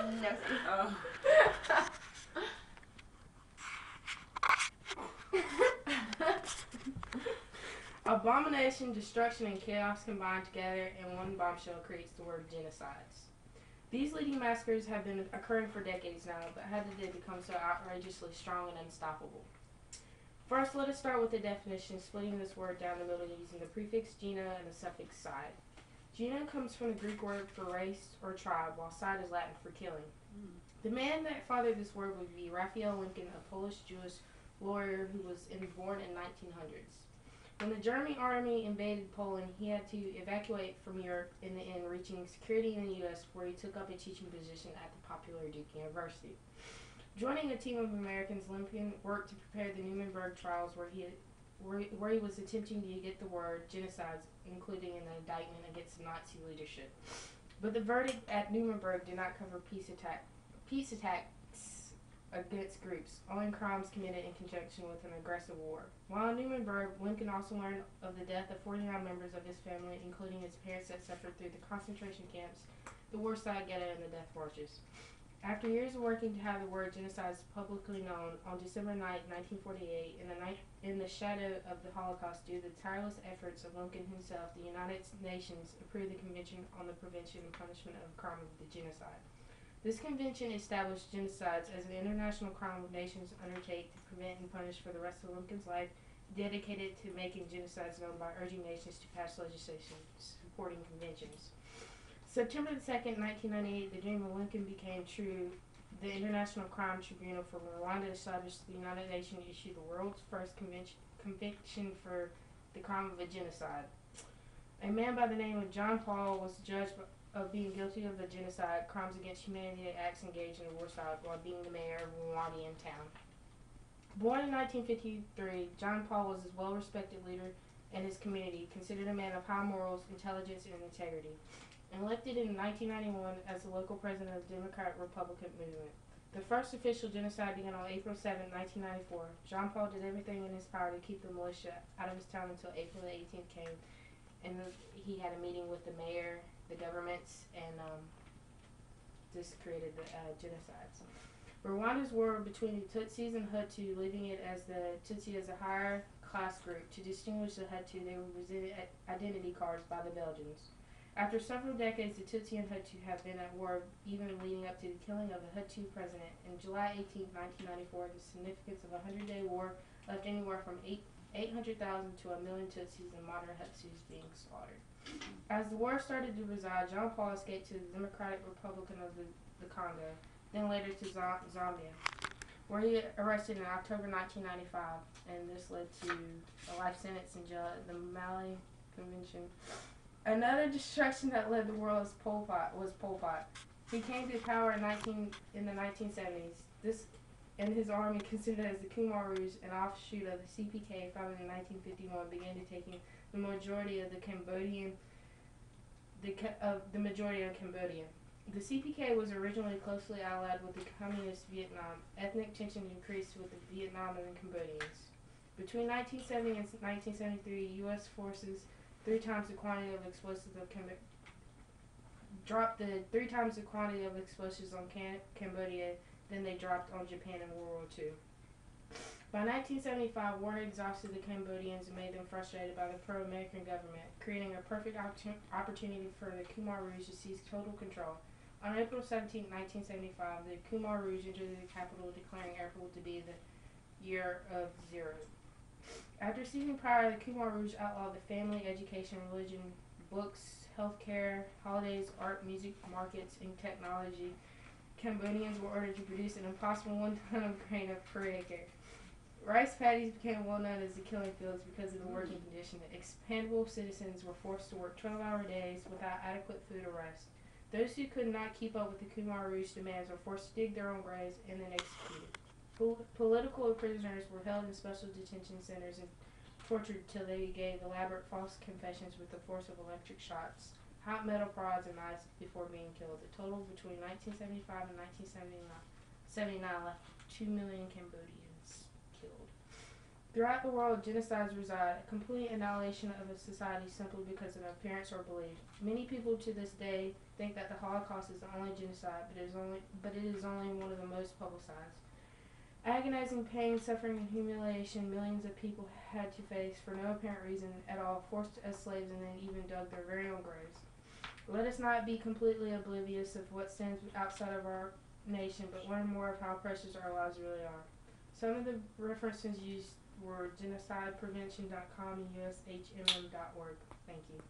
Oh. Abomination, destruction, and chaos combined together in one bombshell creates the word genocides. These leading massacres have been occurring for decades now, but how did they become so outrageously strong and unstoppable? First, let us start with the definition, splitting this word down the middle using the prefix "gena" and the suffix "side." Gena comes from the Greek word for race or tribe, while side is Latin for killing. The man that fathered this word would be Raphael Lincoln, a Polish-Jewish lawyer who was born in 1900s. When the German army invaded Poland, he had to evacuate from Europe in the end, reaching security in the U.S., where he took up a teaching position at the popular Duke University. Joining a team of Americans, Lincoln worked to prepare the Nuremberg trials, where he was attempting to get the word genocides, including an indictment against the Nazi leadership. But the verdict at Nuremberg did not cover peace attacks against groups, only crimes committed in conjunction with an aggressive war. While in Nuremberg, Lincoln also learned of the death of 49 members of his family, including his parents that suffered through the concentration camps, the Warsaw Ghetto, and the death marches. After years of working to have the word genocides publicly known, on December 9, 1948, in the shadow of the Holocaust, due to the tireless efforts of Lincoln himself, the United Nations approved the Convention on the Prevention and Punishment of the Crime of the Genocide. This convention established genocides as an international crime nations undertake to prevent and punish for the rest of Lincoln's life, dedicated to making genocides known by urging nations to pass legislation supporting conventions. September 2nd, 1998, the dream of Lincoln became true. The International Crime Tribunal for Rwanda established the United Nations issued the world's first conviction for the crime of a genocide. A man by the name of John Paul was judged of being guilty of the genocide, crimes against humanity, acts engaged in the Warsaw while being the mayor of Rwandan town. Born in 1953, John Paul was a well-respected leader in his community, considered a man of high morals, intelligence, and integrity. Elected in 1991 as the local president of the Democratic-Republican movement. The first official genocide began on April 7, 1994. John Paul did everything in his power to keep the militia out of his town until April the 18th came, and he had a meeting with the mayor, the governments, and this created the genocides. Rwanda's war between the Tutsis and Hutu, leaving it as the Tutsi as a higher class group. To distinguish the Hutu, they were presented identity cards by the Belgians. After several decades, the Tutsi and Hutu have been at war, even leading up to the killing of the Hutu president. In July 18, 1994, the significance of a 100-day war left anywhere from 800,000 to 1 million Tutsis and moderate Hutsus being slaughtered. As the war started to reside, John Paul escaped to the Democratic Republican of the Congo, then later to Zambia, where he arrested in October 1995, and this led to a life sentence in jail at the Mali Convention. Another destruction that led the world was Pol Pot. He came to power in the 1970s. This and his army, considered as the Khmer Rouge, an offshoot of the CPK founded in 1951, began to taking the majority of Cambodia. The CPK was originally closely allied with the Communist Vietnam. Ethnic tension increased with the Vietnamese and Cambodians. Between 1970 and 1973, U.S. forces dropped the 3 times the quantity of explosives on Cambodia than they dropped on Japan in World War II. By 1975, war had exhausted the Cambodians and made them frustrated by the pro-American government, creating a perfect opportunity for the Khmer Rouge to seize total control. On April 17, 1975, the Khmer Rouge entered the capital, declaring April to be the year of zero. After seizing power, the Khmer Rouge outlawed the family, education, religion, books, healthcare, holidays, art, music, markets, and technology. Cambodians were ordered to produce an impossible 1 ton of grain per acre. Rice paddies became well known as the killing fields because of the working condition. Expendable citizens were forced to work 12-hour days without adequate food or rest. Those who could not keep up with the Khmer Rouge demands were forced to dig their own graves and then executed. Political prisoners were held in special detention centers and tortured till they gave elaborate false confessions with the force of electric shocks, hot metal prods, and knives before being killed. The total between 1975 and 1979 left 2 million Cambodians killed. Throughout the world, genocides reside, a complete annihilation of a society simply because of appearance or belief. Many people to this day think that the Holocaust is the only genocide, but it is only one of the most publicized. Agonizing pain, suffering, and humiliation millions of people had to face for no apparent reason at all, forced as slaves and then even dug their very own graves. Let us not be completely oblivious of what stands outside of our nation, but learn more of how precious our lives really are. Some of the references used were genocideprevention.com and ushmm.org. Thank you.